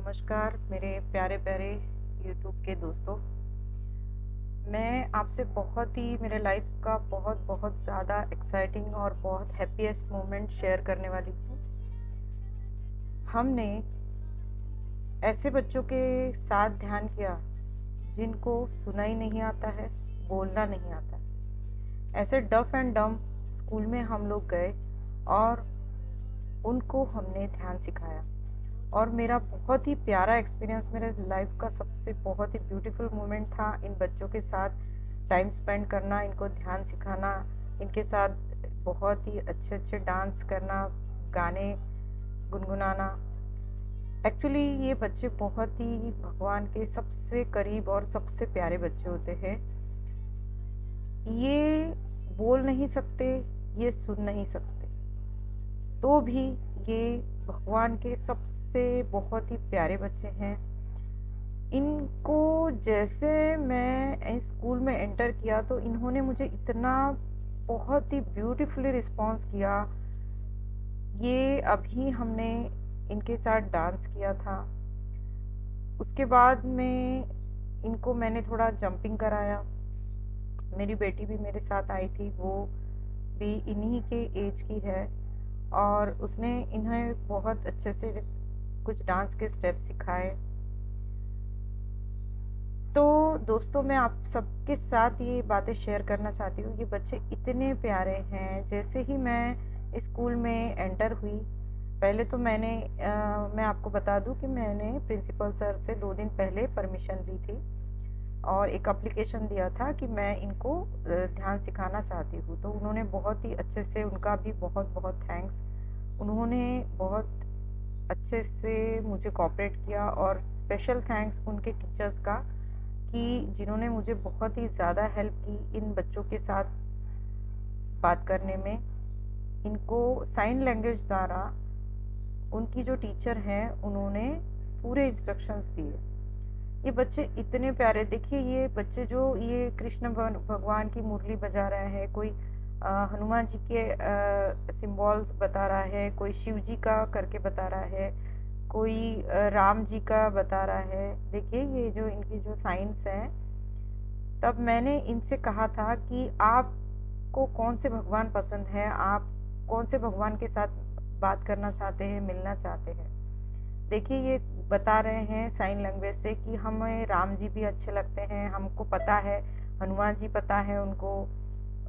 नमस्कार मेरे प्यारे प्यारे यूट्यूब के दोस्तों। मैं आपसे बहुत ही मेरे लाइफ का बहुत बहुत ज़्यादा एक्साइटिंग और बहुत हैप्पीएस्ट मोमेंट शेयर करने वाली हूँ। हमने ऐसे बच्चों के साथ ध्यान किया जिनको सुना ही नहीं आता है, बोलना नहीं आता है। ऐसे डफ एंड डम स्कूल में हम लोग गए और उनको हमने ध्यान सिखाया। और मेरा बहुत ही प्यारा एक्सपीरियंस, मेरे लाइफ का सबसे बहुत ही ब्यूटीफुल मोमेंट था इन बच्चों के साथ टाइम स्पेंड करना, इनको ध्यान सिखाना, इनके साथ बहुत ही अच्छे अच्छे डांस करना, गाने गुनगुनाना। एक्चुअली ये बच्चे बहुत ही भगवान के सबसे करीब और सबसे प्यारे बच्चे होते हैं। ये बोल नहीं सकते, ये सुन नहीं सकते, तो भी ये भगवान के सबसे बहुत ही प्यारे बच्चे हैं। इनको जैसे मैं स्कूल में एंटर किया तो इन्होंने मुझे इतना बहुत ही ब्यूटीफुली रिस्पॉन्स किया। ये अभी हमने इनके साथ डांस किया था। उसके बाद में इनको मैंने थोड़ा जंपिंग कराया। मेरी बेटी भी मेरे साथ आई थी, वो भी इन्हीं के एज की है और उसने इन्हें बहुत अच्छे से कुछ डांस के स्टेप सिखाए। तो दोस्तों, मैं आप सबके साथ ये बातें शेयर करना चाहती हूँ। ये बच्चे इतने प्यारे हैं। जैसे ही मैं स्कूल में एंटर हुई, पहले तो मैं आपको बता दूँ कि मैंने प्रिंसिपल सर से 2 दिन पहले परमिशन ली थी और एक एप्लीकेशन दिया था कि मैं इनको ध्यान सिखाना चाहती हूँ। तो उन्होंने बहुत ही अच्छे से, उनका भी बहुत बहुत थैंक्स, उन्होंने बहुत अच्छे से मुझे कोऑपरेट किया। और स्पेशल थैंक्स उनके टीचर्स का कि जिन्होंने मुझे बहुत ही ज़्यादा हेल्प की इन बच्चों के साथ बात करने में। इनको साइन लैंग्वेज द्वारा उनकी जो टीचर हैं उन्होंने पूरे इंस्ट्रक्शंस दिए। ये बच्चे इतने प्यारे, देखिए ये बच्चे जो ये कृष्ण भगवान की मुरली बजा रहा है, कोई हनुमान जी के सिम्बॉल्स बता रहा है, कोई शिव जी का करके बता रहा है, कोई राम जी का बता रहा है। देखिए ये जो इनकी जो साइंस हैं। तब मैंने इनसे कहा था कि आपको कौन से भगवान पसंद है, आप कौन से भगवान के साथ बात करना चाहते हैं, मिलना चाहते हैं। देखिए ये बता रहे हैं साइन लैंग्वेज से कि हमें राम जी भी अच्छे लगते हैं, हमको पता है हनुमान जी पता है उनको,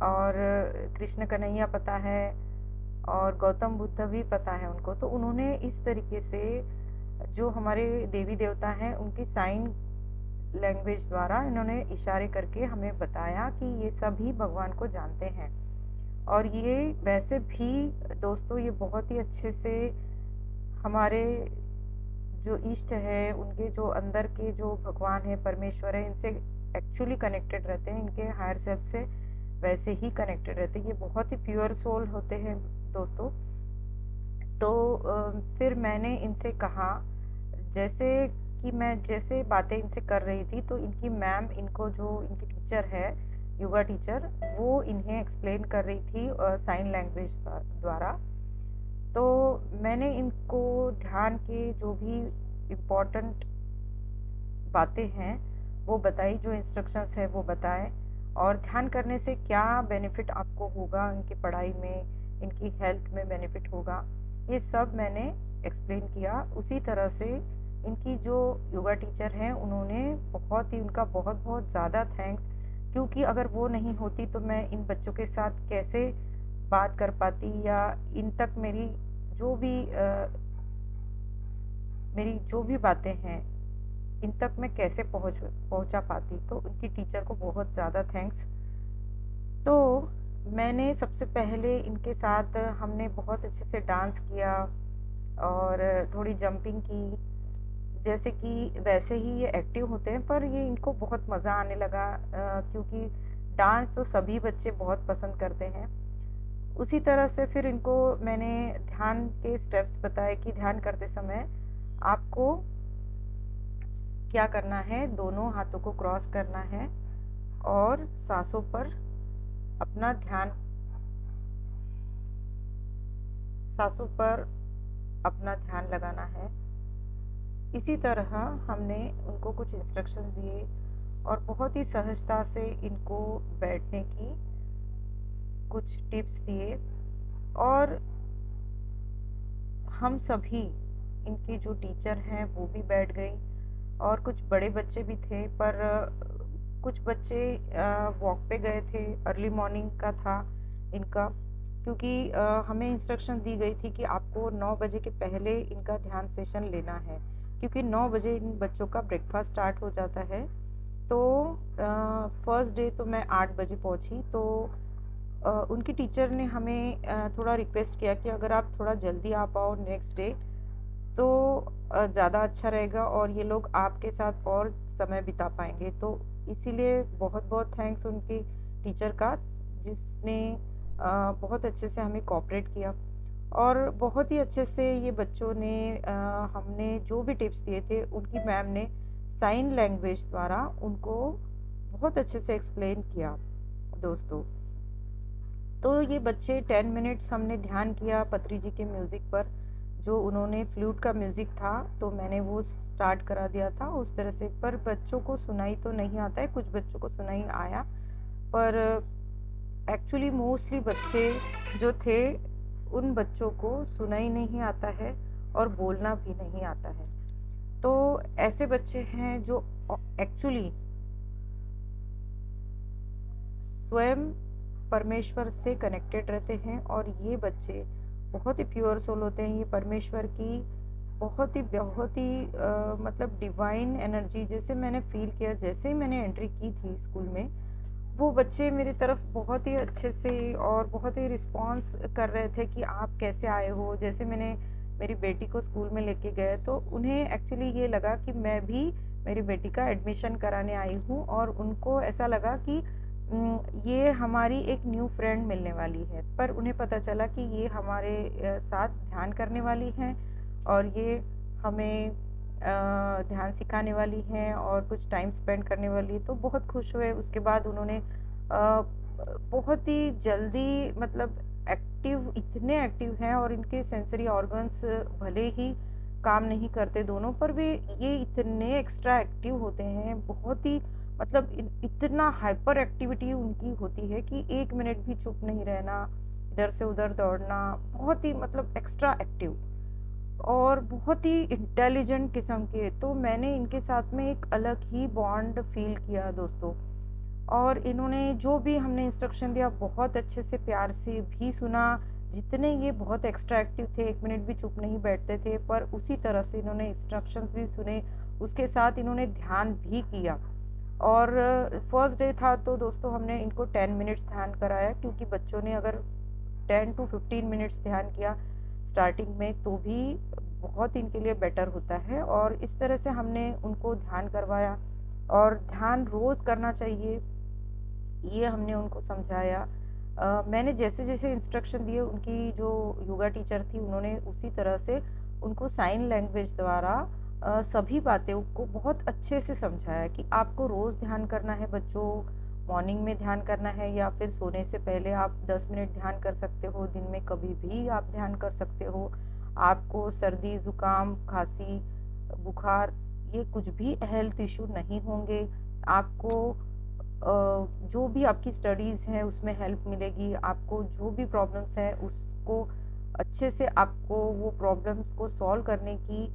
और कृष्ण कन्हैया पता है, और गौतम बुद्ध भी पता है उनको। तो उन्होंने इस तरीके से जो हमारे देवी देवता हैं उनकी साइन लैंग्वेज द्वारा इन्होंने इशारे करके हमें बताया कि ये सभी भगवान को जानते हैं। और ये वैसे भी दोस्तों, ये बहुत ही अच्छे से हमारे जो इष्ट है, उनके जो अंदर के जो भगवान है, परमेश्वर है, इनसे एक्चुअली कनेक्टेड रहते हैं, इनके हायर सेल्फ से वैसे ही कनेक्टेड रहते हैं। ये बहुत ही प्योर सोल होते हैं दोस्तों। तो फिर मैंने इनसे कहा, जैसे कि मैं जैसे बातें इनसे कर रही थी तो इनकी मैम, इनको जो इनकी टीचर है, योगा टीचर, वो इन्हें एक्सप्लेन कर रही थी साइन लैंग्वेज द्वारा। तो मैंने इनको ध्यान के जो भी इम्पोर्टेंट बातें हैं वो बताई, जो इंस्ट्रक्शंस है वो बताए, और ध्यान करने से क्या बेनिफिट आपको होगा, इनकी पढ़ाई में, इनकी हेल्थ में बेनिफिट होगा, ये सब मैंने एक्सप्लेन किया। उसी तरह से इनकी जो योगा टीचर हैं उन्होंने बहुत ही, उनका बहुत बहुत ज़्यादा थैंक्स, क्योंकि अगर वो नहीं होती तो मैं इन बच्चों के साथ कैसे बात कर पाती, या इन तक मेरी जो भी बातें हैं इन तक मैं कैसे पहुंचा पाती। तो उनकी टीचर को बहुत ज़्यादा थैंक्स। तो मैंने सबसे पहले इनके साथ हमने बहुत अच्छे से डांस किया और थोड़ी जंपिंग की। जैसे कि वैसे ही ये एक्टिव होते हैं, पर ये इनको बहुत मज़ा आने लगा, क्योंकि डांस तो सभी बच्चे बहुत पसंद करते हैं। उसी तरह से फिर इनको मैंने ध्यान के स्टेप्स बताए कि ध्यान करते समय आपको क्या करना है, दोनों हाथों को क्रॉस करना है और अपना ध्यान सांसों पर अपना ध्यान लगाना है। इसी तरह हमने उनको कुछ इंस्ट्रक्शंस दिए और बहुत ही सहजता से इनको बैठने की कुछ टिप्स दिए। और हम सभी, इनके जो टीचर हैं वो भी बैठ गई, और कुछ बड़े बच्चे भी थे, पर कुछ बच्चे वॉक पे गए थे। अर्ली मॉर्निंग का था इनका, क्योंकि हमें इंस्ट्रक्शन दी गई थी कि आपको 9 बजे के पहले इनका ध्यान सेशन लेना है, क्योंकि 9 बजे इन बच्चों का ब्रेकफास्ट स्टार्ट हो जाता है। तो फर्स्ट डे तो मैं 8 बजे पहुंची, तो उनकी टीचर ने हमें थोड़ा रिक्वेस्ट किया कि अगर आप थोड़ा जल्दी आ पाओ नेक्स्ट डे तो ज़्यादा अच्छा रहेगा, और ये लोग आपके साथ और समय बिता पाएंगे। तो इसीलिए बहुत बहुत थैंक्स उनकी टीचर का, जिसने बहुत अच्छे से हमें कोऑपरेट किया। और बहुत ही अच्छे से ये बच्चों ने हमने जो भी टिप्स दिए थे, उनकी मैम ने साइन लैंग्वेज द्वारा उनको बहुत अच्छे से एक्सप्लेन किया दोस्तों। तो ये बच्चे 10 मिनट्स हमने ध्यान किया पत्री जी के म्यूज़िक पर, जो उन्होंने फ्लूट का म्यूज़िक था, तो मैंने वो स्टार्ट करा दिया था उस तरह से। पर बच्चों को सुनाई तो नहीं आता है, कुछ बच्चों को सुनाई आया, पर एक्चुअली मोस्टली बच्चे जो थे, उन बच्चों को सुनाई नहीं आता है और बोलना भी नहीं आता है। तो ऐसे बच्चे हैं जो एक्चुअली स्वयं परमेश्वर से कनेक्टेड रहते हैं, और ये बच्चे बहुत ही प्योर सोल होते हैं। ये परमेश्वर की बहुत ही मतलब डिवाइन एनर्जी, जैसे मैंने फील किया जैसे ही मैंने एंट्री की थी स्कूल में, वो बच्चे मेरी तरफ बहुत ही अच्छे से और बहुत ही रिस्पॉन्स कर रहे थे कि आप कैसे आए हो। जैसे मैंने मेरी बेटी को स्कूल में लेके गए, तो उन्हें एक्चुअली ये लगा कि मैं भी मेरी बेटी का एडमिशन कराने आई हूँ, और उनको ऐसा लगा कि ये हमारी एक न्यू फ्रेंड मिलने वाली है। पर उन्हें पता चला कि ये हमारे साथ ध्यान करने वाली हैं, और ये हमें ध्यान सिखाने वाली हैं और कुछ टाइम स्पेंड करने वाली है। तो बहुत खुश हुए। उसके बाद उन्होंने बहुत ही जल्दी, मतलब इतने एक्टिव हैं, और इनके सेंसरी ऑर्गन्स भले ही काम नहीं करते दोनों, पर वे ये इतने एक्स्ट्रा एक्टिव होते हैं, बहुत ही मतलब इतना हाइपर एक्टिविटी उनकी होती है कि 1 मिनट भी चुप नहीं रहना, इधर से उधर दौड़ना, बहुत ही मतलब एक्स्ट्रा एक्टिव और बहुत ही इंटेलिजेंट किस्म के। तो मैंने इनके साथ में एक अलग ही बॉन्ड फील किया दोस्तों। और इन्होंने जो भी हमने इंस्ट्रक्शन दिया, बहुत अच्छे से प्यार से भी सुना। जितने ये बहुत एक्स्ट्रा एक्टिव थे, 1 मिनट भी चुप नहीं बैठते थे, पर उसी तरह से इन्होंने इंस्ट्रक्शंस भी सुने, उसके साथ इन्होंने ध्यान भी किया। और फर्स्ट डे था, तो दोस्तों हमने इनको 10 मिनट्स ध्यान कराया, क्योंकि बच्चों ने अगर 10 टू 15 मिनट्स ध्यान किया स्टार्टिंग में, तो भी बहुत इनके लिए बेटर होता है। और इस तरह से हमने उनको ध्यान करवाया, और ध्यान रोज़ करना चाहिए, ये हमने उनको समझाया। मैंने जैसे-जैसे इंस्ट्रक्शन दिए, उनकी जो योगा टीचर थी, उन्होंने उसी तरह से उनको साइन लैंग्वेज द्वारा सभी बातें को बहुत अच्छे से समझाया कि आपको रोज़ ध्यान करना है बच्चों, मॉर्निंग में ध्यान करना है, या फिर सोने से पहले आप 10 मिनट ध्यान कर सकते हो, दिन में कभी भी आप ध्यान कर सकते हो। आपको सर्दी, ज़ुकाम, खाँसी, बुखार, ये कुछ भी हेल्थ इश्यू नहीं होंगे। आपको जो भी आपकी स्टडीज़ हैं उसमें हेल्प मिलेगी, आपको जो भी प्रॉब्लम्स हैं उसको अच्छे से, आपको वो प्रॉब्लम्स को सॉल्व करने की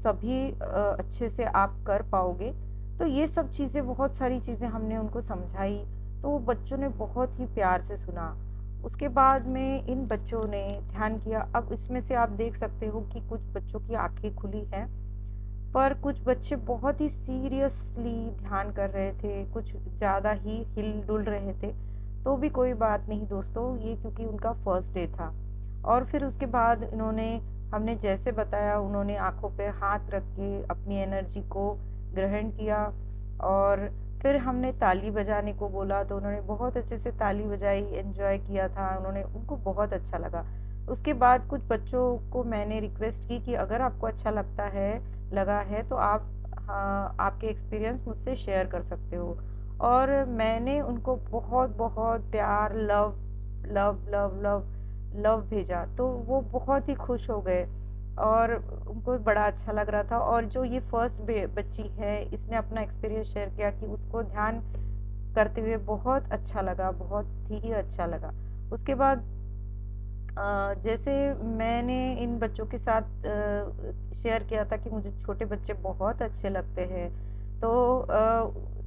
सभी अच्छे से आप कर पाओगे। तो ये सब चीज़ें, बहुत सारी चीज़ें हमने उनको समझाई, तो वो बच्चों ने बहुत ही प्यार से सुना। उसके बाद में इन बच्चों ने ध्यान किया। अब इसमें से आप देख सकते हो कि कुछ बच्चों की आँखें खुली हैं, पर कुछ बच्चे बहुत ही सीरियसली ध्यान कर रहे थे, कुछ ज़्यादा ही हिल-डुल रहे थे। तो भी कोई बात नहीं दोस्तों, ये क्योंकि उनका फर्स्ट डे था। और फिर उसके बाद इन्होंने, हमने जैसे बताया, उन्होंने आँखों पे हाथ रख के अपनी एनर्जी को ग्रहण किया, और फिर हमने ताली बजाने को बोला, तो उन्होंने बहुत अच्छे से ताली बजाई, एन्जॉय किया था उन्होंने, उनको बहुत अच्छा लगा। उसके बाद कुछ बच्चों को मैंने रिक्वेस्ट की कि अगर आपको अच्छा लगा है तो आप, हाँ, आपके एक्सपीरियंस मुझसे शेयर कर सकते हो। और मैंने उनको बहुत-बहुत प्यार, love love love love love भेजा, तो वो बहुत ही खुश हो गए। और उनको बड़ा अच्छा लग रहा था। और जो ये फर्स्ट बच्ची है, इसने अपना एक्सपीरियंस शेयर किया कि उसको ध्यान करते हुए बहुत अच्छा लगा, बहुत ही अच्छा लगा। उसके बाद जैसे मैंने इन बच्चों के साथ शेयर किया था कि मुझे छोटे बच्चे बहुत अच्छे लगते हैं। तो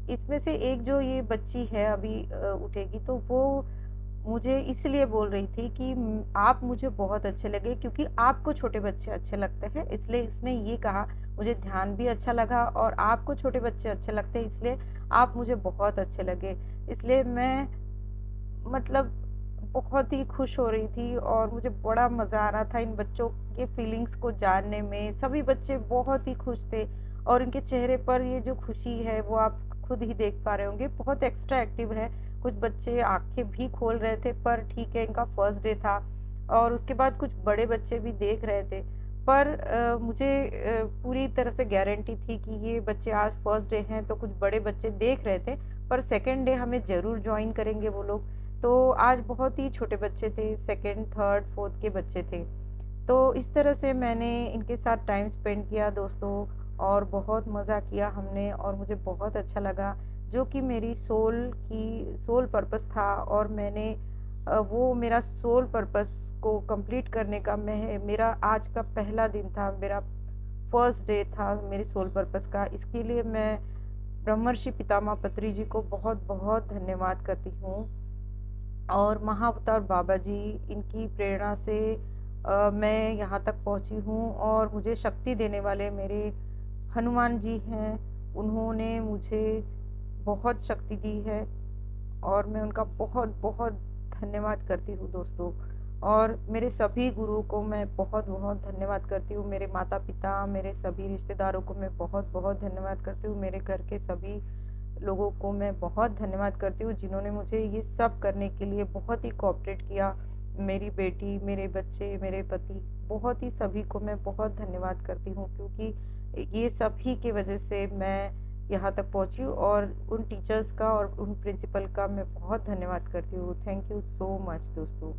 इसमें से एक जो ये बच्ची है अभी उठेगी, तो वो मुझे इसलिए बोल रही थी कि आप मुझे बहुत अच्छे लगे क्योंकि आपको छोटे बच्चे अच्छे लगते हैं, इसलिए इसने ये कहा। मुझे ध्यान भी अच्छा लगा और आपको छोटे बच्चे अच्छे लगते हैं, इसलिए आप मुझे बहुत अच्छे लगे। इसलिए मैं मतलब बहुत ही खुश हो रही थी और मुझे बड़ा मज़ा आ रहा था इन बच्चों के फीलिंग्स को जानने में। सभी बच्चे बहुत ही खुश थे और उनके चेहरे पर ये जो खुशी है वो आप खुद ही देख पा रहे होंगे, बहुत एक्स्ट्रा एक्टिव है। कुछ बच्चे आँखें भी खोल रहे थे, पर ठीक है, इनका फर्स्ट डे था। और उसके बाद कुछ बड़े बच्चे भी देख रहे थे। पर मुझे पूरी तरह से गारंटी थी कि ये बच्चे आज फर्स्ट डे हैं, तो कुछ बड़े बच्चे देख रहे थे, पर सेकंड डे हमें ज़रूर जॉइन करेंगे वो लोग। तो आज बहुत ही छोटे बच्चे थे, सेकंड, थर्ड, फोर्थ के बच्चे थे। तो इस तरह से मैंने इनके साथ टाइम स्पेंड किया दोस्तों, और बहुत मज़ा किया हमने और मुझे बहुत अच्छा लगा, जो कि मेरी सोल पर्पस था। और मैंने वो मेरा सोल पर्पस को कंप्लीट करने का मेरा आज का पहला दिन था, मेरा फर्स्ट डे था मेरी सोल पर्पस का। इसके लिए मैं ब्रह्मर्षि पितामह पत्री जी को बहुत-बहुत धन्यवाद करती हूँ। और महाअवतार बाबा जी, इनकी प्रेरणा से मैं यहाँ तक पहुँची हूँ। और मुझे शक्ति देने वाले मेरे हनुमान जी हैं, उन्होंने मुझे बहुत शक्ति दी है और मैं उनका बहुत-बहुत धन्यवाद करती हूँ दोस्तों। और मेरे सभी गुरुओं को मैं बहुत-बहुत धन्यवाद करती हूँ। मेरे माता-पिता, मेरे सभी रिश्तेदारों को मैं बहुत-बहुत धन्यवाद करती हूँ। मेरे घर के सभी लोगों को मैं बहुत धन्यवाद करती हूँ, जिन्होंने मुझे ये सब करने के लिए बहुत ही कोऑपरेट किया। मेरी बेटी, मेरे बच्चे, मेरे पति, बहुत ही सभी को मैं बहुत धन्यवाद करती हूँ, क्योंकि ये सभी की वजह से मैं यहाँ तक पहुँची हूँ। और उन टीचर्स का और उन प्रिंसिपल का मैं बहुत धन्यवाद करती हूँ। थैंक यू सो मच दोस्तों।